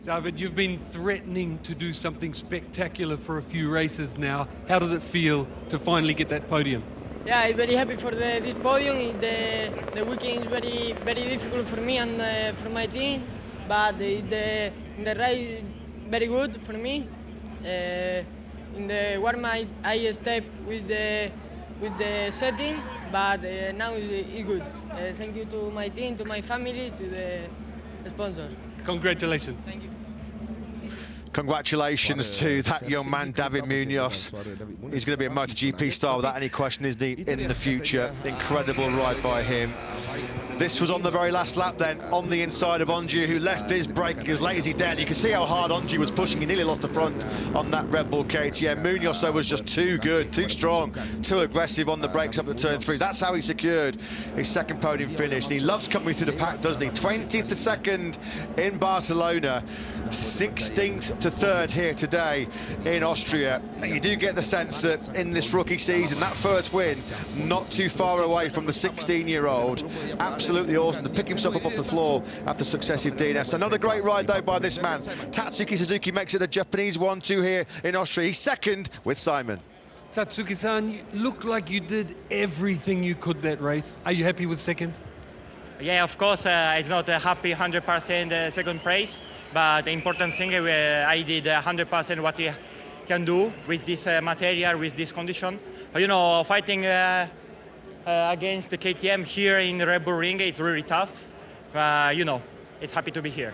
David, you've been threatening to do something spectacular for a few races now. How does it feel to finally get that podium? Yeah, I'm very happy for this podium. The weekend is very difficult for me and for my team, but the race very good for me. In the warm I step with the setting, but now it's good. Thank you to my team, to my family, to the sponsor. Congratulations. Thank you. Congratulations to that young man, David Munoz. He's going to be a MotoGP star without any question, isn't he, in the future? Incredible ride by him. This was on the very last lap then, on the inside of Onju, who left his braking as late as he dared. You can see how hard Onju was pushing. He nearly lost the front on that Red Bull KTM. Munoz, though, was just too good, too strong, too aggressive on the brakes up to turn 3. That's how he secured his second podium finish. And he loves coming through the pack, doesn't he? 20th to 2nd in Barcelona, 16th to 3rd here today in Austria. And you do get the sense that in this rookie season, that first win, not too far away from the 16-year-old. Absolutely awesome to pick himself up off the floor after successive DNFs. Another great ride, though, by this man. Tatsuki Suzuki makes it the Japanese 1-2 here in Austria. He's second with Simon. Tatsuki-san, you looked like you did everything you could that race. Are you happy with second? Yeah, of course, it's not a happy 100% second place, but the important thing, I did 100% what I can do with this material, with this condition. You know, fighting against the KTM here in the Red Bull Ring, it's really tough. You know, it's happy to be here.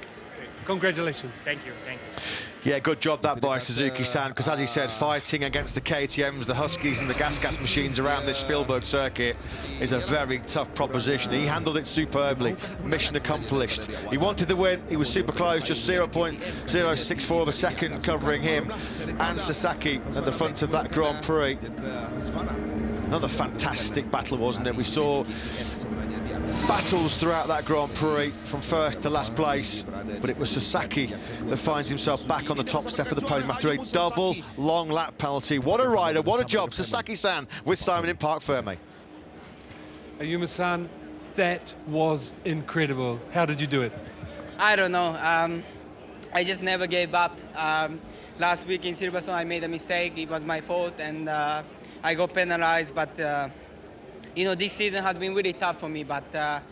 Congratulations. Thank you, thank you. Yeah, good job that by Suzuki-san, because as he said, fighting against the KTMs, the Huskies and the gas machines around this Spielberg circuit is a very tough proposition. He handled it superbly, mission accomplished. He wanted the win, he was super close, just 0.064 of a second covering him and Sasaki at the front of that Grand Prix. Another fantastic battle, wasn't it? We saw battles throughout that Grand Prix from first to last place, but it was Sasaki that finds himself back on the top step of the podium after a double long lap penalty. What a rider, what a job, Sasaki-san with Simon in Parc Ferme. Ayuma-san, that was incredible. How did you do it? I don't know. I just never gave up. Last week in Silverstone, I made a mistake. It was my fault, and I got penalized, but you know, this season has been really tough for me, but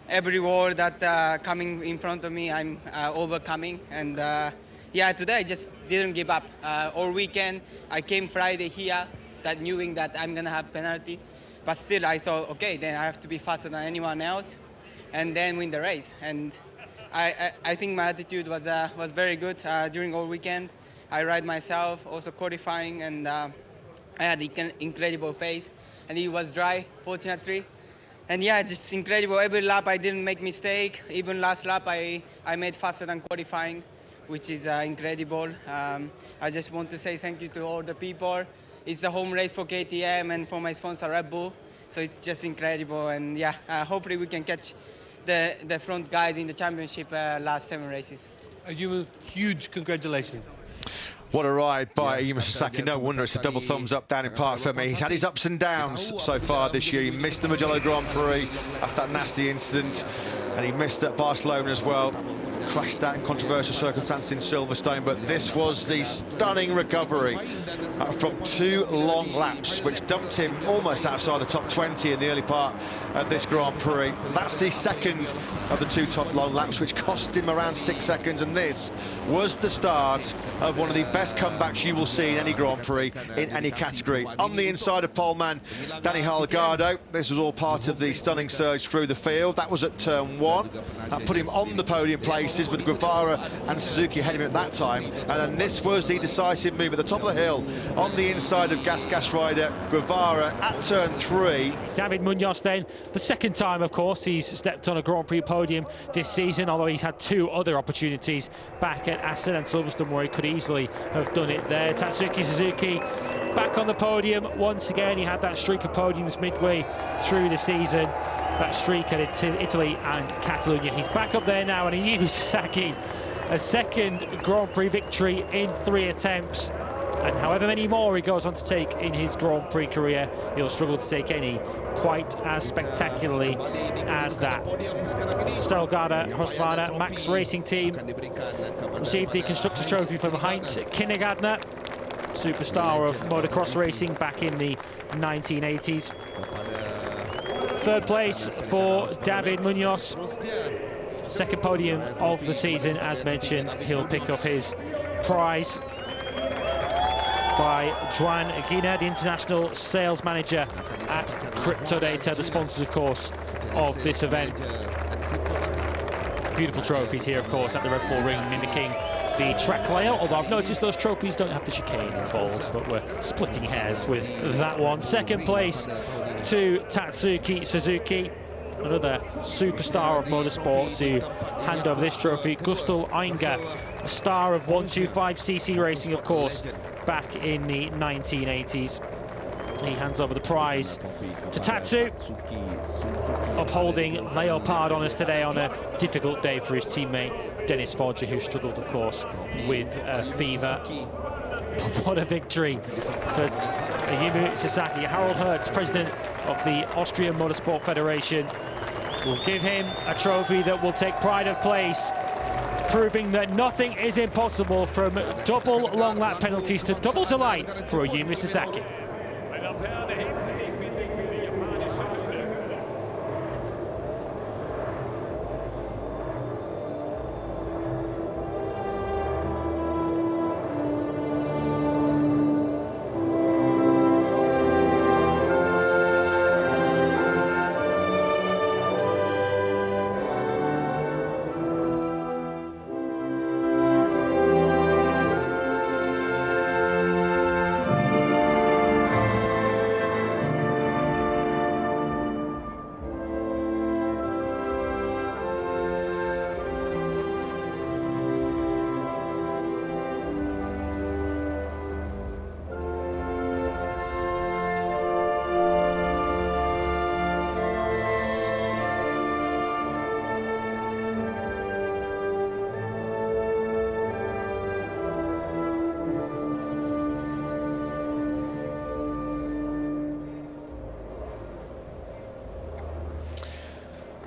every wall that coming in front of me, I'm overcoming. And yeah, today I just didn't give up. All weekend, I came Friday here, that knowing that I'm gonna have penalty, but still I thought, okay, then I have to be faster than anyone else, and then win the race. And I think my attitude was very good during all weekend. I ride myself, also qualifying, and I had incredible pace. And it was dry, fortunately. And yeah, just incredible. Every lap I didn't make mistake. Even last lap I made faster than qualifying, which is incredible. I just want to say thank you to all the people. It's a home race for KTM and for my sponsor Red Bull. So it's just incredible. And yeah, hopefully we can catch the front guys in the championship last 7 races. Ayuma, huge congratulations. What a ride by Ayuma Sasaki. No wonder it's a double thumbs up down in Parc Ferme. He's had his ups and downs so far this year. He missed the Mugello Grand Prix after that nasty incident, and he missed at Barcelona as well. Crashed out in controversial circumstances in Silverstone, but this was the stunning recovery from 2 long laps, which dumped him almost outside the top 20 in the early part of this Grand Prix. That's the second of the 2 top long laps, which cost him around 6 seconds, and this was the start of one of the best comebacks you will see in any Grand Prix, in any category. On the inside of poleman Danny Holgado, this was all part of the stunning surge through the field. That was at turn 1. That put him on the podium places, with Guevara and Suzuki ahead of him at that time. And then this was the decisive move at the top of the hill on the inside of gas rider Guevara at turn 3. David Munoz then, the second time, of course, he's stepped on a Grand Prix podium this season, although he's had 2 other opportunities back at Assen and Silverstone where he could easily have done it there. Tatsuki Suzuki back on the podium once again. He had that streak of podiums midway through the season, that streak at Italy and Catalonia. He's back up there now, and Ayuma Sasaki, a second Grand Prix victory in 3 attempts. And however many more he goes on to take in his Grand Prix career, he'll struggle to take any quite as spectacularly as that. Stelgada Husqvarna Max Racing Team received the Constructors' Trophy from Heinz Kindergartner, superstar of motocross racing back in the 1980s. Third place for David Munoz. Second podium of the season, as mentioned. He'll pick up his prize by Joan Guina, the international sales manager at CryptoDATA, the sponsors, of course, of this event. Beautiful trophies here, of course, at the Red Bull Ring, mimicking the track layout, although I've noticed those trophies don't have the chicane involved, but we're splitting hairs with that one. Second place to Tatsuki Suzuki, another superstar of motorsport, to hand over this trophy. Gustl Einger, a star of 125cc racing, of course, back in the 1980s. He hands over the prize to Tatsu, upholding Leopard honours today on a difficult day for his teammate Dennis Foggia, who struggled, of course, with fever. What a victory for Ayumu Sasaki. Harold Hertz, president of the Austrian Motorsport Federation, will give him a trophy that will take pride of place, proving that nothing is impossible, from double long lap penalties to double delight for Ayumu Sasaki.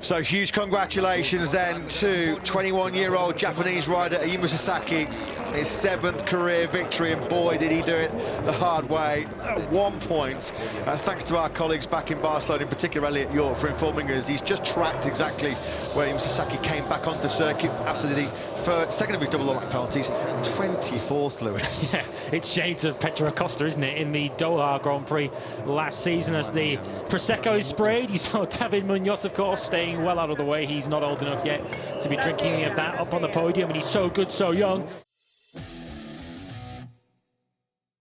So huge congratulations then to 21-year-old Japanese rider Ayumu Sasaki, his 7th career victory, and boy did he do it the hard way at 1 point. Thanks to our colleagues back in Barcelona, in particular Elliot York, for informing us. He's just tracked exactly where Ayumu Sasaki came back onto the circuit after the second of his double long lap penalties, 24th, Lewis. Yeah, it's shades of Pedro Acosta, isn't it, in the Doha Grand Prix last season as the Prosecco is sprayed. You saw David Munoz, of course, staying well out of the way. He's not old enough yet to be drinking any of that up on the podium, and he's so good, so young.